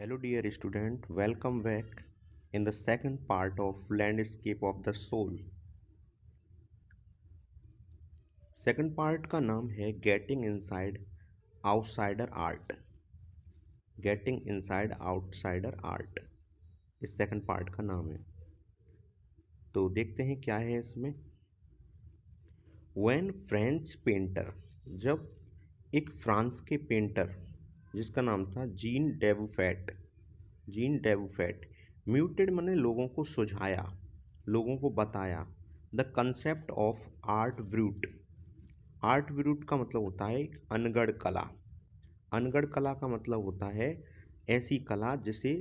Hello, dear student. Welcome back in the second part of Landscape of the Soul. Second part का नाम है getting inside outsider art. Getting inside outsider art इस second part का नाम है। तो देखते हैं क्या है इसमें। व्हेन फ्रेंच पेंटर, जब एक फ्रांस के पेंटर जिसका नाम था जीन डेबुफेट म्यूटेड मैंने लोगों को सुझाया, लोगों को बताया the concept of art brute. Art brute का मतलब होता है एक अनगढ़ कला। अनगढ़ कला का मतलब होता है ऐसी कला जिसे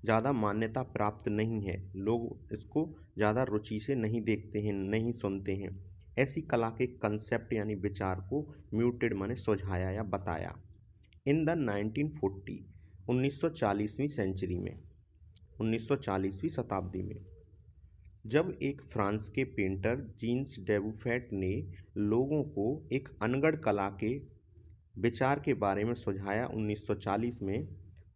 ज़्यादा मान्यता प्राप्त नहीं है, लोग इसको ज़्यादा रुचि से नहीं देखते हैं, नहीं सुनते हैं। ऐसी कला के कंसेप्ट यानी विचार को म्यूटेड माने सुझाया या बताया। इन द 1940 1940वीं सेंचुरी में, 1940वीं शताब्दी में, जब एक फ्रांस के पेंटर जीन्स डेबुफेट ने लोगों को एक अनगढ़ कला के विचार के बारे में सुझाया 1940 में,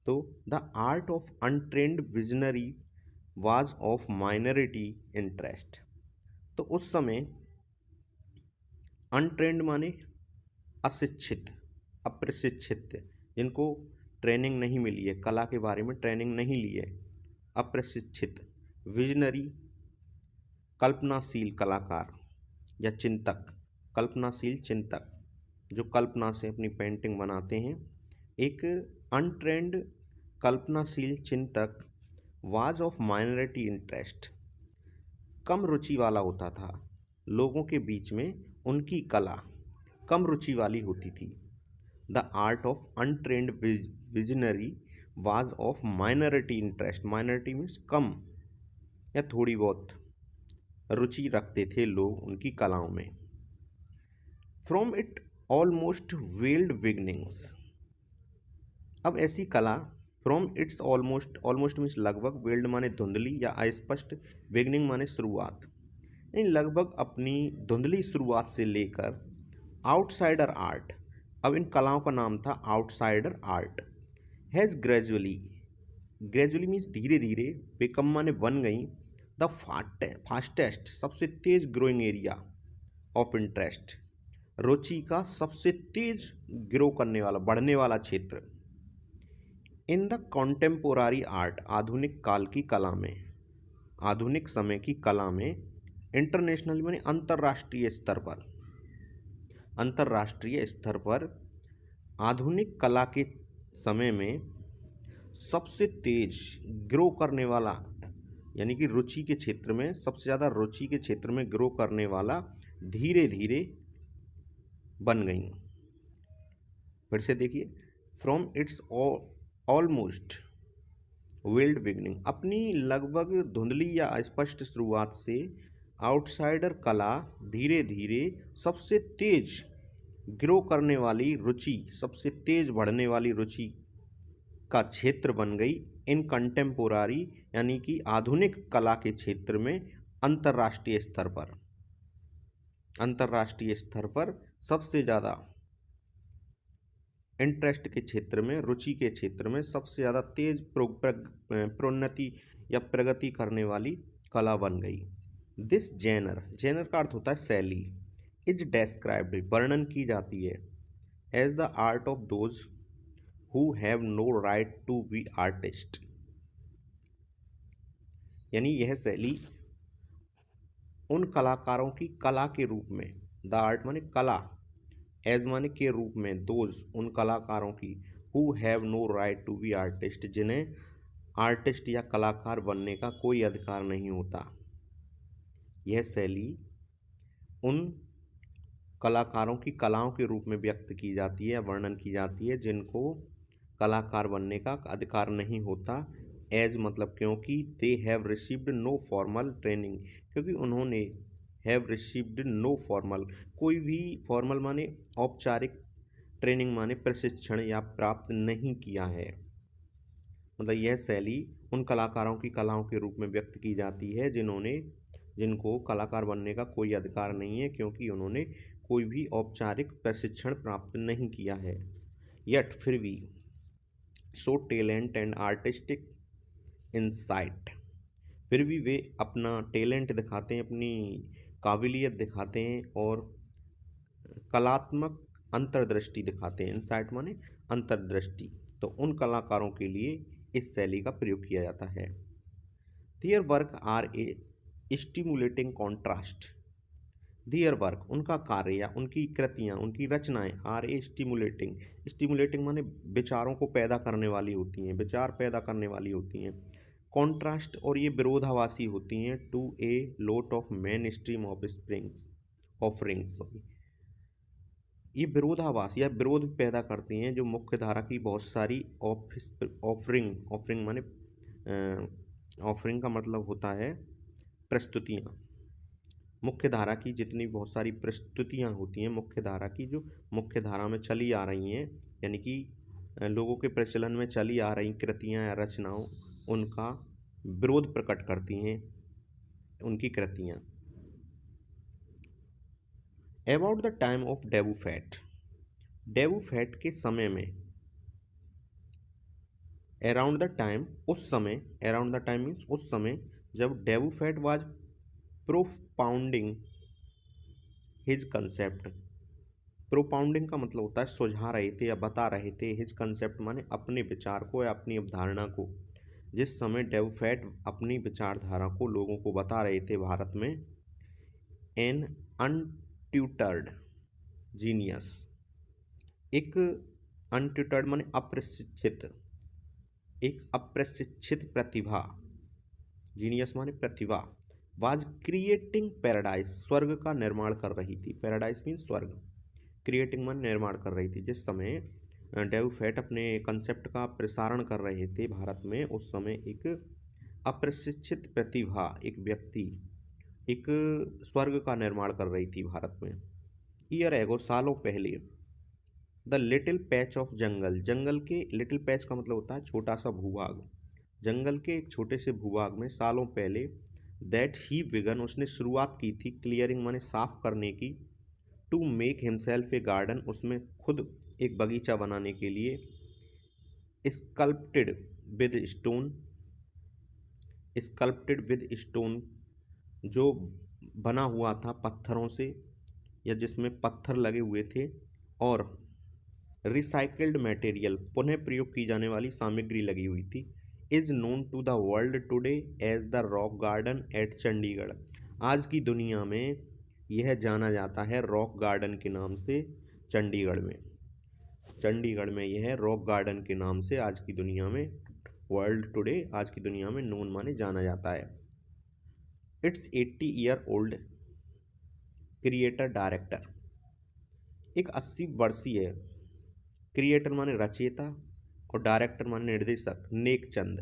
तो the art of untrained visionary was of minority interest. तो उस समय अनट्रेंड माने अशिक्षित, अप्रशिक्षित, जिनको ट्रेनिंग नहीं मिली है, कला के बारे में ट्रेनिंग नहीं ली है, अप्रशिक्षित। विजनरी कल्पनाशील कलाकार या चिंतक, कल्पनाशील चिंतक जो कल्पना से अपनी पेंटिंग बनाते हैं। एक अनट्रेंड कल्पनाशील चिंतक वाज ऑफ माइनॉरिटी इंटरेस्ट, कम रुचि वाला होता था। लोगों के बीच में उनकी कला कम रुचि वाली होती थी। The art of untrained visionary was of minority interest. Minority means कम या थोड़ी बहुत रुचि रखते थे लोग उनकी कलाओं में। From it almost weld beginnings. अब ऐसी कला from its almost, almost means लगभग, वेल्ड माने धुंधली या अस्पष्ट, बिगनिंग माने शुरुआत, यानी लगभग अपनी धुंधली शुरुआत से लेकर आउटसाइडर आर्ट, अब इन कलाओं का नाम था outsider art, has gradually means धीरे धीरे, बिकम माने बन गई, द फास्टेस्ट सबसे तेज ग्रोइंग एरिया ऑफ इंटरेस्ट, रुचि का सबसे तेज ग्रो करने वाला, बढ़ने वाला क्षेत्र। इन द कॉन्टेम्पोरारी आर्ट, आधुनिक काल की कला में, आधुनिक समय की कला में, इंटरनेशनल माने अंतर्राष्ट्रीय स्तर पर, अंतर्राष्ट्रीय स्तर पर आधुनिक कला के समय में सबसे तेज ग्रो करने वाला, यानी कि रुचि के क्षेत्र में सबसे ज़्यादा, रुचि के क्षेत्र में ग्रो करने वाला, धीरे धीरे बन गई। फिर से देखिए, from its almost weld beginning, अपनी लगभग धुंधली या अस्पष्ट शुरुआत से आउटसाइडर कला धीरे धीरे सबसे तेज ग्रो करने वाली रुचि, सबसे तेज बढ़ने वाली रुचि का क्षेत्र बन गई। इन कंटेम्पोरारी यानी कि आधुनिक कला के क्षेत्र में, अंतर्राष्ट्रीय स्तर पर, अंतर्राष्ट्रीय स्तर पर सबसे ज़्यादा इंटरेस्ट के क्षेत्र में, रुचि के क्षेत्र में सबसे ज़्यादा तेज प्रोन्नति या प्रगति करने वाली कला बन गई। दिस जेनर, जेनर का अर्थ होता है शैली, इज डेस्क्राइब्ड वर्णन की जाती है, as the art of those who have no right to be artist, यानी यह शैली उन कलाकारों की कला के रूप में, द आर्ट माने कला, एज माने के रूप में, दोज उन कलाकारों की, who have no right to be artist जिन्हें आर्टिस्ट या कलाकार बनने का कोई अधिकार नहीं होता। यह शैली उन कलाकारों की कलाओं के रूप में व्यक्त की जाती है, वर्णन की जाती है, जिनको कलाकार बनने का अधिकार नहीं होता। एज मतलब क्योंकि, they have received no formal training, क्योंकि उन्होंने, हैव रिसीव्ड नो फॉर्मल, कोई भी फॉर्मल माने औपचारिक, ट्रेनिंग माने प्रशिक्षण या प्राप्त नहीं किया है। मतलब यह शैली उन कलाकारों की कलाओं के रूप में व्यक्त की जाती है जिनको कलाकार बनने का कोई अधिकार नहीं है, क्योंकि उन्होंने कोई भी औपचारिक प्रशिक्षण प्राप्त नहीं किया है। यट फिर भी, show talent and artistic insight. फिर भी वे अपना टैलेंट दिखाते हैं, अपनी काबिलियत दिखाते हैं और कलात्मक अंतर्दृष्टि दिखाते हैं। इंसाइट माने अंतर्दृष्टि। तो उन कलाकारों के लिए इस शैली का प्रयोग किया जाता है। Their work are a stimulating contrast. Their work उनका कार्य या उनकी कृतियाँ, उनकी रचनाएं आर ए स्टिमुलेटिंग। स्टिमुलेटिंग माने विचारों को पैदा करने वाली होती हैं, विचार पैदा करने वाली होती हैं। कॉन्ट्रास्ट और ये विरोधाभासी होती हैं to a lot of main stream of springs offerings. ये विरोधाभास या विरोध पैदा करती हैं जो मुख्य धारा की बहुत सारी ऑफरिंग ऑफरिंग माने ऑफरिंग का मतलब होता है प्रस्तुतियाँ। मुख्य धारा की जितनी बहुत सारी प्रस्तुतियाँ होती हैं, मुख्य धारा की जो मुख्य धारा में चली आ रही हैं, यानी कि लोगों के प्रचलन में चली आ रही कृतियाँ या रचनाओं, उनका विरोध प्रकट करती हैं उनकी कृतियाँ। About the time of Dubuffet. Dubuffet के समय में, अराउंड द टाइम उस समय, अराउंड द टाइम मीन्स उस समय जब Dubuffet was propounding his concept. Propounding का मतलब होता है सुझा रहे थे या बता रहे थे, हिज कंसेप्ट माने अपने विचार को या अपनी अवधारणा को। जिस समय डेबू फैट अपनी विचारधारा को लोगों को बता रहे थे भारत में, एन अनट्यूटर्ड जीनियस, एक अनट्यूटर्ड माने अप्रशिक्षित, एक अप्रशिक्षित प्रतिभा, जीनियस माने प्रतिभा, वाज क्रिएटिंग पैराडाइज, स्वर्ग का निर्माण कर रही थी। पैराडाइज मीन स्वर्ग, क्रिएटिंग माने निर्माण कर रही थी। जिस समय डेबू फैट अपने कंसेप्ट का प्रसारण कर रहे थे भारत में, उस समय एक अप्रशिक्षित प्रतिभा, एक व्यक्ति, एक स्वर्ग का निर्माण कर रही थी भारत में। ईयर एगो, सालों पहले, द लिटिल पैच ऑफ जंगल, जंगल के, लिटिल पैच का मतलब होता है छोटा सा भूभाग, जंगल के एक छोटे से भूभाग में सालों पहले, दैट ही बिगन उसने शुरुआत की थी, क्लियरिंग माने साफ करने की, to make himself a garden उसमें खुद एक बगीचा बनाने के लिए, sculpted with stone, sculpted with stone जो बना हुआ था पत्थरों से या जिसमें पत्थर लगे हुए थे, और रिसाइकल्ड मटेरियल पुनः प्रयोग की जाने वाली सामग्री लगी हुई थी, is known to the world today as the rock garden at Chandigarh. आज की दुनिया में यह जाना जाता है रॉक गार्डन के नाम से चंडीगढ़ में। चंडीगढ़ में यह रॉक गार्डन के नाम से आज की दुनिया में, वर्ल्ड टुडे आज की दुनिया में नोन माने जाना जाता है। It's 80 year old creator director, एक 80 वर्षीय क्रिएटर माने रचयिता और डायरेक्टर माने निर्देशक Nekchand,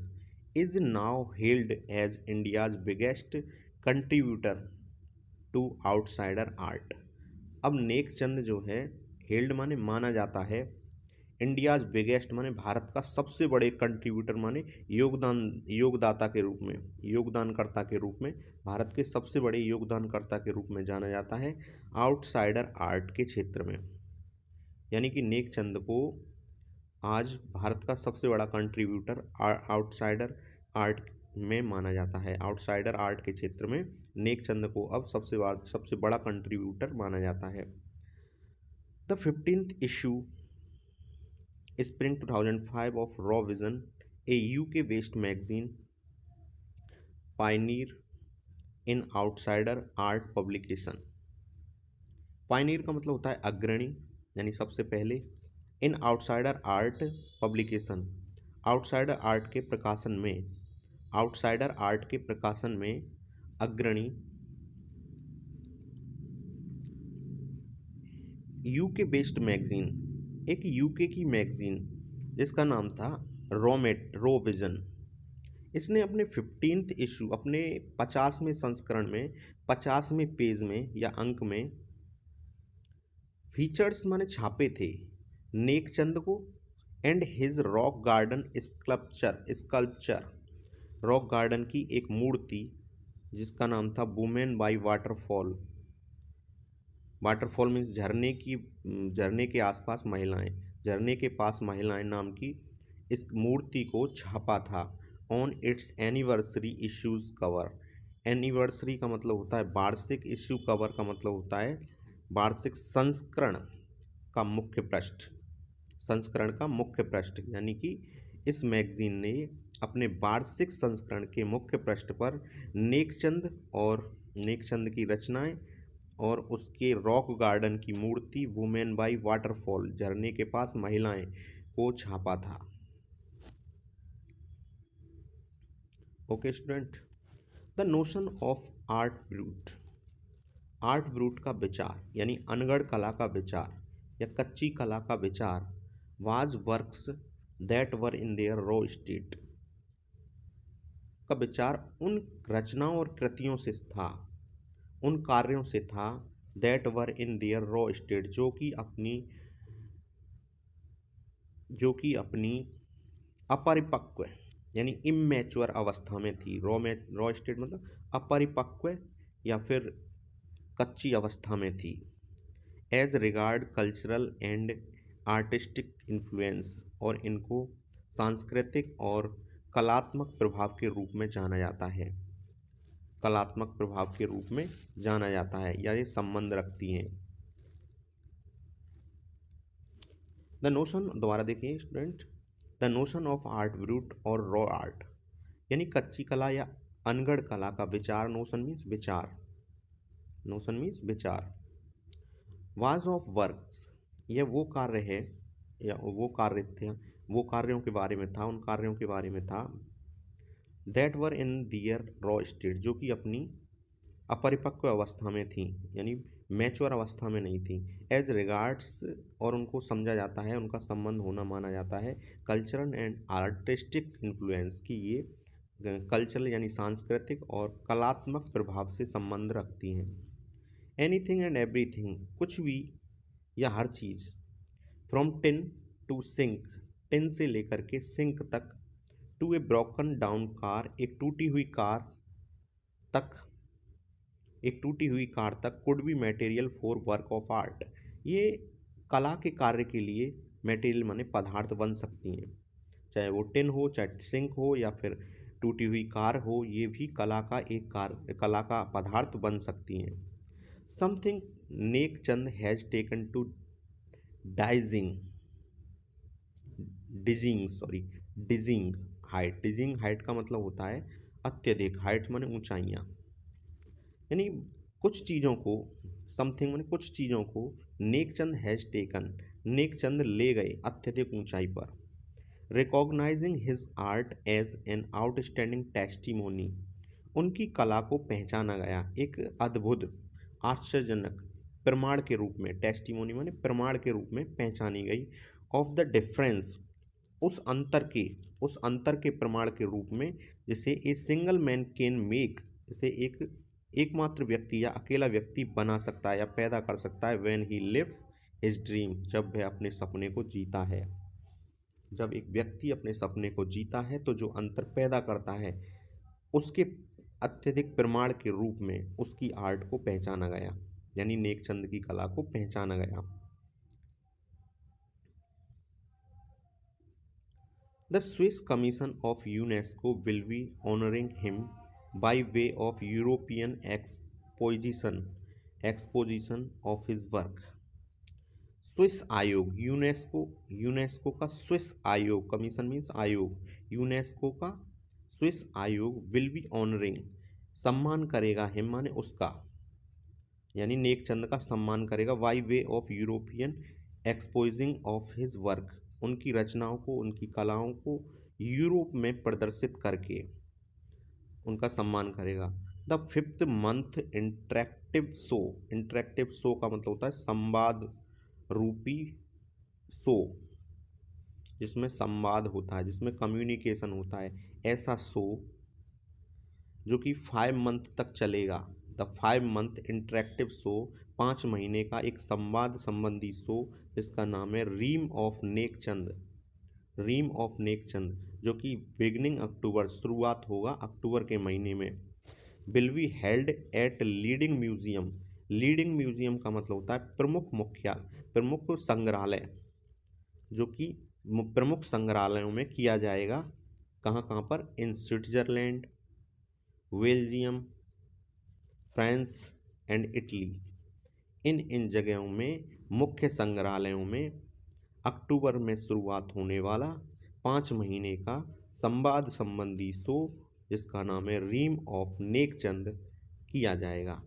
is now held as India's biggest contributor to outsider art. अब नेकचंद जो है, हेल्ड माने माना जाता है, इंडियाज बिगेस्ट माने भारत का सबसे बड़े कंट्रीब्यूटर माने योगदाता के रूप में, योगदानकर्ता के रूप में, भारत के सबसे बड़े योगदानकर्ता के रूप में जाना जाता है आउटसाइडर आर्ट के क्षेत्र में। यानी कि नेकचंद को आज भारत का सबसे बड़ा कंट्रीब्यूटर आउटसाइडर आर्ट में माना जाता है। आउटसाइडर आर्ट के क्षेत्र में नेकचंद को अब सबसे बड़ा कंट्रीब्यूटर माना जाता है। The 15th issue spring 2005 of raw vision, a UK based magazine, pioneer in outsider art publication. Pioneer का मतलब होता है अग्रणी, यानी सबसे पहले। In outsider art publication, outsider art के प्रकाशन में, आउटसाइडर आर्ट के प्रकाशन में अग्रणी। यूके बेस्ड मैगजीन, एक यूके की मैगजीन जिसका नाम था रॉ विजन, इसने अपने 15th इशू, अपने 50वें संस्करण में, 50वें पेज में या अंक में फीचर्स माने छापे थे नेकचंद को and his rock garden sculpture, rock garden की एक मूर्ति जिसका नाम था women bye waterfall. Waterfall means झरने के आसपास महिलाएं, झरने के पास महिलाएं नाम की इस मूर्ति को छापा था on it's anniversary issues cover. Anniversary का मतलब होता है वार्षिक, इश्यू कवर का मतलब होता है वार्षिक संस्करण का मुख्य पृष्ठ, संस्करण का मुख्य पृष्ठ। यानी कि इस मैगजीन ने अपने वार्षिक संस्करण के मुख्य पृष्ठ पर नेकचंद की रचनाएं और उसके रॉक गार्डन की मूर्ति वुमेन बाई वाटरफॉल, झरने के पास महिलाएं, को छापा था। Okay student, the notion of art brute. Art brute का विचार यानी अनगढ़ कला का विचार या कच्ची कला का विचार was works that were in their raw state. का विचार उन रचनाओं और कृतियों से था, उन कार्यों से था that were in their raw state, जो कि अपनी अपरिपक्व यानी इमैच्योर अवस्था में थी। रॉ स्टेट मतलब अपरिपक्व या फिर कच्ची अवस्था में थी। As regard cultural and artistic influence, और इनको सांस्कृतिक और कलात्मक प्रभाव के रूप में जाना जाता है, कलात्मक प्रभाव के रूप में जाना जाता है या ये संबंध रखती हैं। द नोशन, दोबारा देखिए student, the notion of art brute और रॉ आर्ट यानी कच्ची कला या अनगढ़ कला का विचार, नोशन मीन्स विचार, वाज ऑफ वर्क्स, यह वो कार्य है या वो कार्य थे, वो कार्यों के बारे में था, उन कार्यों के बारे में था that were in their raw state, जो कि अपनी अपरिपक्व अवस्था में थी यानी मैच्योर अवस्था में नहीं थी। एज रिगार्ड्स, और उनको समझा जाता है, उनका संबंध होना माना जाता है कल्चरल एंड आर्टिस्टिक इन्फ्लुएंस, की ये कल्चरल यानी सांस्कृतिक और कलात्मक प्रभाव से संबंध रखती हैं। एनीथिंग एंड एवरीथिंग, कुछ भी या हर चीज़, from tin to sink, tin से लेकर के सिंक तक, to a broken down car, एक टूटी हुई कार तक, could be material for work of art, ये कला के कार्य के लिए मटेरियल माने पदार्थ बन सकती हैं, चाहे वो टिन हो, चाहे सिंक हो या फिर टूटी हुई कार हो, ये भी कला का पदार्थ बन सकती हैं। Something Nekchand has taken to dizzying height. Dizzying height का मतलब होता है अत्यधिक, हाइट माने ऊंचाइयाँ, यानी कुछ चीज़ों को, समथिंग माने कुछ चीज़ों को, नेकचंद हैज टेकन, नेकचंद ले गए अत्यधिक ऊंचाई पर। Recognising his art as an outstanding testimony, उनकी कला को पहचाना गया एक अद्भुत आश्चर्यजनक प्रमाण के रूप में, टेस्टिमोनी माने प्रमाण के रूप में पहचानी गई। ऑफ द डिफरेंस, उस अंतर के प्रमाण के रूप में, जिसे a single man can make, जिसे एकमात्र व्यक्ति या अकेला व्यक्ति बना सकता है या पैदा कर सकता है। When he lives his dream, जब वह अपने सपने को जीता है, जब एक व्यक्ति अपने सपने को जीता है तो जो अंतर पैदा करता है, उसके अत्यधिक प्रमाण के रूप में उसकी आर्ट को पहचाना गया, यानी नेकचंद की कला को पहचाना गया। The Swiss commission of UNESCO will be honouring him by way of European exposition of his work. Swiss आयोग, यूनेस्को का स्विस आयोग, कमीशन मीन्स आयोग, यूनेस्को का स्विस आयोग विल बी ऑनरिंग, सम्मान करेगा, हिम माने उसका, यानी नेकचंद का सम्मान करेगा, by way of European exposing of his work, उनकी रचनाओं को, उनकी कलाओं को यूरोप में प्रदर्शित करके उनका सम्मान करेगा। The 5th month interactive show का मतलब होता है संवाद रूपी शो, जिसमें संवाद होता है, जिसमें कम्युनिकेशन होता है, ऐसा शो जो कि 5 मंथ तक चलेगा। द 5 मंथ इंटरेक्टिव शो, 5 महीने का एक संवाद संबंधी शो, जिसका नाम है रीम ऑफ नेकचंद, जो कि बिगनिंग अक्टूबर, शुरुआत होगा अक्टूबर के महीने में। Will be held at leading museum का मतलब होता है प्रमुख संग्रहालय, जो कि प्रमुख संग्रहालयों में किया जाएगा। कहाँ कहाँ पर? In Switzerland, Belgium, France and Italy. इन जगहों में मुख्य संग्रहालयों में अक्टूबर में शुरुआत होने वाला 5 महीने का संवाद संबंधी शो, जिसका नाम है रीम ऑफ नेकचंद, किया जाएगा।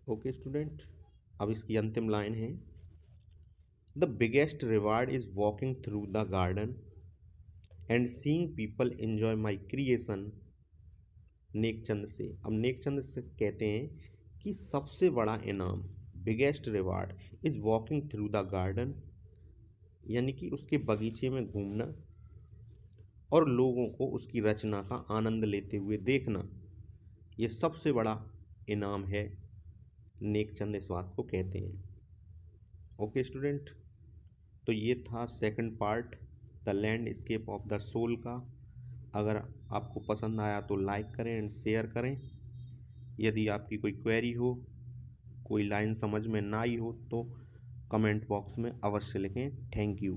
ओके स्टूडेंट, अब इसकी अंतिम लाइन है, the biggest reward is walking through the garden and seeing people enjoy my creation. Nek Chand से, अब नेकचंद से कहते हैं कि सबसे बड़ा इनाम, biggest reward is walking through the garden, यानी कि उसके बगीचे में घूमना और लोगों को उसकी रचना का आनंद लेते हुए देखना, ये सबसे बड़ा इनाम है। नेकचंद इस बात को कहते हैं। ओके स्टूडेंट, तो ये था second part the landscape of the soul का। अगर आपको पसंद आया तो लाइक करें एंड शेयर करें। यदि आपकी कोई क्वेरी हो, कोई लाइन समझ में ना आई हो तो कमेंट बॉक्स में अवश्य लिखें। Thank you.